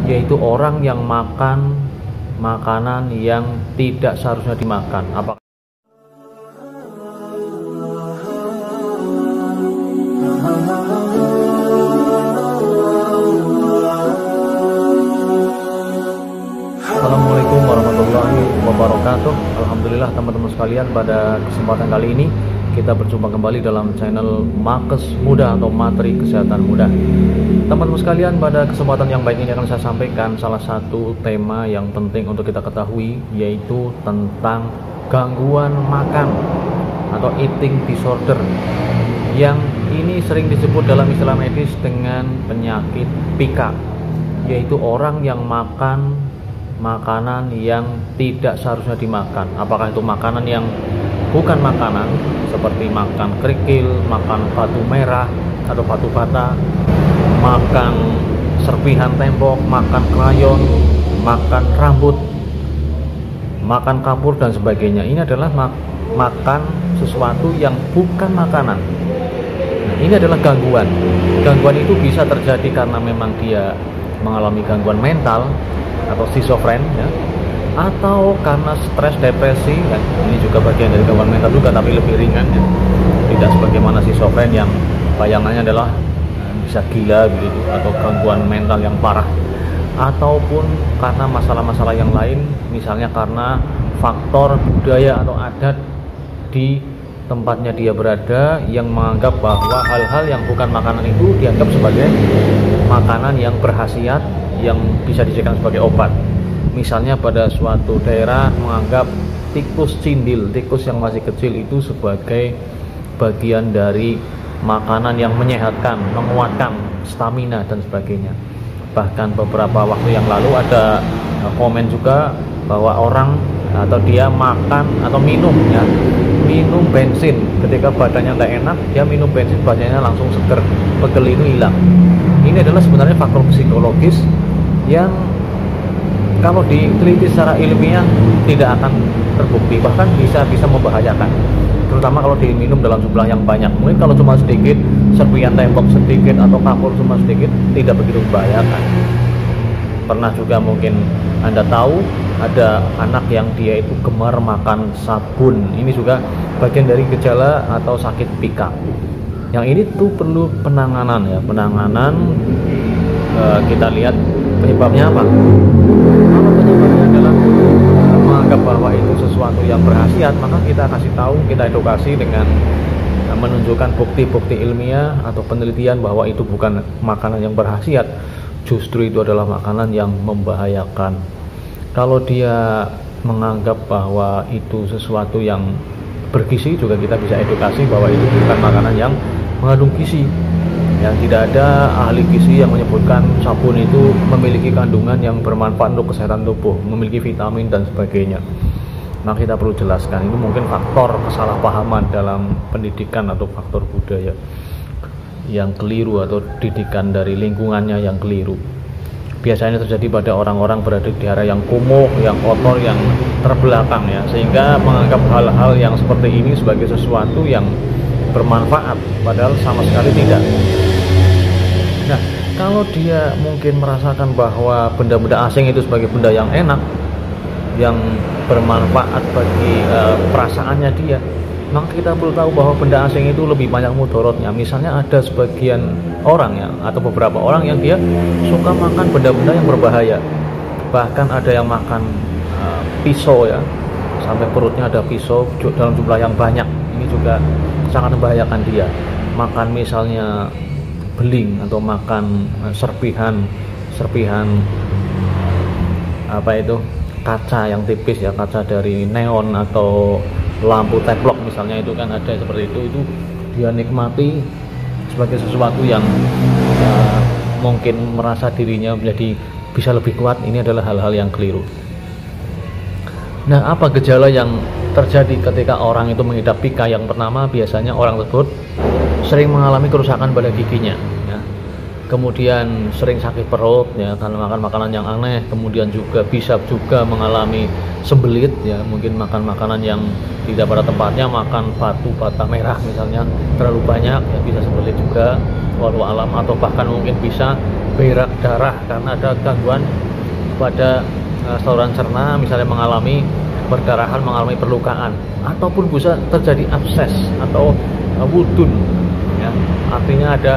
yaitu orang yang makan makanan yang tidak seharusnya dimakan. Apakah Assalamualaikum warahmatullahi wabarakatuh. Alhamdulillah teman-teman sekalian, pada kesempatan kali ini kita berjumpa kembali dalam channel Makes Mudah atau Materi Kesehatan Mudah. Teman-teman sekalian, pada kesempatan yang baik ini akan saya sampaikan salah satu tema yang penting untuk kita ketahui, yaitu tentang gangguan makan atau eating disorder, yang ini sering disebut dalam istilah medis dengan penyakit PICA, yaitu orang yang makan makanan yang tidak seharusnya dimakan. Apakah itu makanan yang bukan makanan, seperti makan kerikil, makan batu merah atau batu bata, makan serpihan tembok, makan krayon, makan rambut, makan kapur dan sebagainya. Ini adalah makan sesuatu yang bukan makanan. Nah, ini adalah gangguan. Gangguan itu bisa terjadi karena memang dia mengalami gangguan mental atau schizofren, ya, atau karena stres, depresi, ya. Ini juga bagian dari gangguan mental juga, tapi lebih ringan, ya. Tidak sebagaimana schizofren yang bayangannya adalah bisa gila begitu, atau gangguan mental yang parah, ataupun karena masalah-masalah yang lain, misalnya karena faktor budaya atau adat di tempatnya dia berada yang menganggap bahwa hal-hal yang bukan makanan itu dianggap sebagai makanan yang berkhasiat, yang bisa dijadikan sebagai obat. Misalnya pada suatu daerah menganggap tikus cindil, tikus yang masih kecil itu sebagai bagian dari makanan yang menyehatkan, menguatkan stamina dan sebagainya. Bahkan beberapa waktu yang lalu ada komen juga bahwa orang atau dia makan atau minum, ya, minum bensin ketika badannya nggak enak, dia minum bensin, badannya langsung seger, pegel itu hilang. Ini adalah sebenarnya faktor psikologis yang kalau diteliti secara ilmiah tidak akan terbukti, bahkan bisa membahayakan, terutama kalau diminum dalam jumlah yang banyak. Mungkin kalau cuma sedikit, serpihan tembok sedikit atau kapur cuma sedikit, tidak begitu membahayakan. Pernah juga mungkin Anda tahu ada anak yang dia itu gemar makan sabun. Ini juga bagian dari gejala atau sakit PICA. Yang ini tuh perlu penanganan, ya, penanganan. Kita lihat penyebabnya apa. Kalau penyebabnya adalah menganggap bahwa itu sesuatu yang berkhasiat, maka kita kasih tahu, kita edukasi dengan menunjukkan bukti-bukti ilmiah atau penelitian bahwa itu bukan makanan yang berkhasiat, justru itu adalah makanan yang membahayakan. Kalau dia menganggap bahwa itu sesuatu yang bergizi, juga kita bisa edukasi bahwa itu bukan makanan yang mengandung gizi. Yang tidak ada ahli gizi yang menyebutkan sabun itu memiliki kandungan yang bermanfaat untuk kesehatan tubuh, memiliki vitamin dan sebagainya. Maka kita perlu jelaskan, itu mungkin faktor kesalahpahaman dalam pendidikan atau faktor budaya yang keliru atau didikan dari lingkungannya yang keliru. Biasanya terjadi pada orang-orang berada di daerah yang kumuh, yang kotor, yang terbelakang, ya, sehingga menganggap hal-hal yang seperti ini sebagai sesuatu yang bermanfaat, padahal sama sekali tidak. Nah, kalau dia mungkin merasakan bahwa benda-benda asing itu sebagai benda yang enak, yang bermanfaat bagi perasaannya dia, maka kita perlu tahu bahwa benda asing itu lebih banyak mudorotnya. Misalnya ada sebagian orang, ya, atau beberapa orang yang dia suka makan benda-benda yang berbahaya. Bahkan ada yang makan pisau, ya, sampai perutnya ada pisau dalam jumlah yang banyak. Ini juga sangat membahayakan dia. Makan misalnya beling atau makan serpihan apa itu, kaca yang tipis, ya, kaca dari neon atau lampu teplok misalnya, itu kan ada seperti itu dia nikmati sebagai sesuatu yang mungkin merasa dirinya menjadi bisa lebih kuat. Ini adalah hal-hal yang keliru. Nah, apa gejala yang terjadi ketika orang itu mengidap PICA? Yang pertama, biasanya orang tersebut sering mengalami kerusakan pada giginya, ya. Kemudian sering sakit perut, ya, karena makan makanan yang aneh. Kemudian juga bisa juga mengalami sembelit, ya, mungkin makan makanan yang tidak pada tempatnya, makan batu bata merah misalnya terlalu banyak, ya, bisa sembelit juga, walau alam. Atau bahkan mungkin bisa berak darah karena ada gangguan pada saluran cerna, misalnya mengalami perdarahan, mengalami perlukaan, ataupun bisa terjadi abses atau wudun, ya. Artinya ada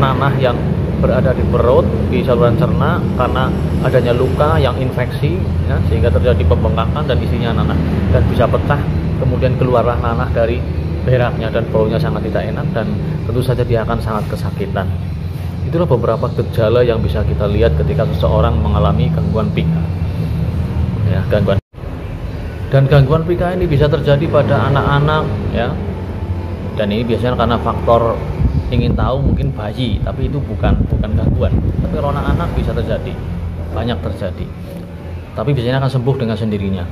nanah yang berada di perut, di saluran cerna karena adanya luka yang infeksi, ya, sehingga terjadi pembengkakan dan isinya nanah dan bisa pecah, kemudian keluarlah nanah dari beraknya dan baunya sangat tidak enak dan tentu saja dia akan sangat kesakitan. Itulah beberapa gejala yang bisa kita lihat ketika seseorang mengalami gangguan pika, ya, dan gangguan pika ini bisa terjadi pada anak-anak, ya, dan ini biasanya karena faktor ingin tahu mungkin bayi, tapi itu bukan gangguan. Tapi kalau anak-anak bisa terjadi, banyak terjadi, tapi biasanya akan sembuh dengan sendirinya.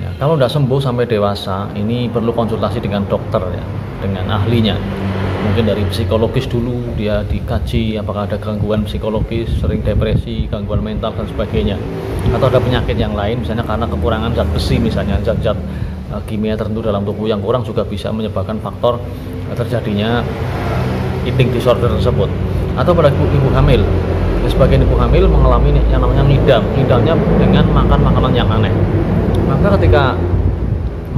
Ya, kalau tidak sembuh sampai dewasa, ini perlu konsultasi dengan dokter, ya, dengan ahlinya. Mungkin dari psikologis dulu, dia dikaji apakah ada gangguan psikologis, sering depresi, gangguan mental dan sebagainya, atau ada penyakit yang lain, misalnya karena kekurangan zat besi, misalnya zat-zat kimia tertentu dalam tubuh yang kurang juga bisa menyebabkan faktor terjadinya eating disorder tersebut. Atau pada ibu hamil, sebagian ibu hamil mengalami yang namanya ngidamnya dengan makan makanan yang aneh. Maka ketika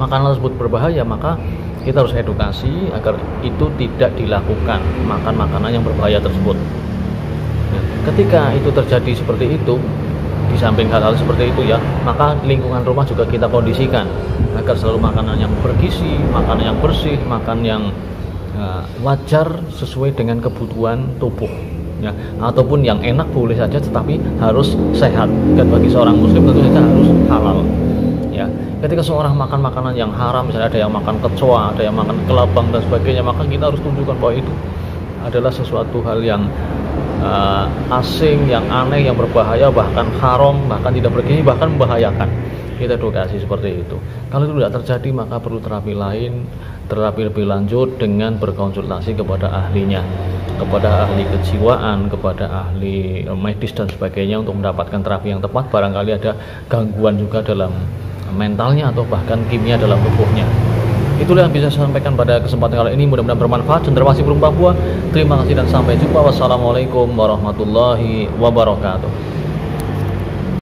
makanan tersebut berbahaya, maka kita harus edukasi agar itu tidak dilakukan, makan makanan yang berbahaya tersebut. Nah, ketika itu terjadi seperti itu, di samping hal-hal seperti itu, ya, maka lingkungan rumah juga kita kondisikan agar selalu makanan yang bergizi, makanan yang bersih, makan yang wajar sesuai dengan kebutuhan tubuh, ya, ataupun yang enak boleh saja tetapi harus sehat, dan bagi seorang muslim tentu saja harus halal, ya. Ketika seorang makan makanan yang haram, misalnya ada yang makan kecoa, ada yang makan kelabang dan sebagainya, maka kita harus tunjukkan bahwa itu adalah sesuatu hal yang asing, yang aneh, yang berbahaya, bahkan haram, bahkan tidak bergizi, bahkan membahayakan. Kita edukasi seperti itu. Kalau itu tidak terjadi, maka perlu terapi lain, terapi lebih lanjut dengan berkonsultasi kepada ahlinya, kepada ahli kejiwaan, kepada ahli medis dan sebagainya untuk mendapatkan terapi yang tepat. Barangkali ada gangguan juga dalam mentalnya atau bahkan kimia dalam tubuhnya. Itulah yang bisa saya sampaikan pada kesempatan kali ini. Mudah-mudahan bermanfaat. Cendrawasih Burung Papua. Terima kasih dan sampai jumpa. Wassalamualaikum warahmatullahi wabarakatuh.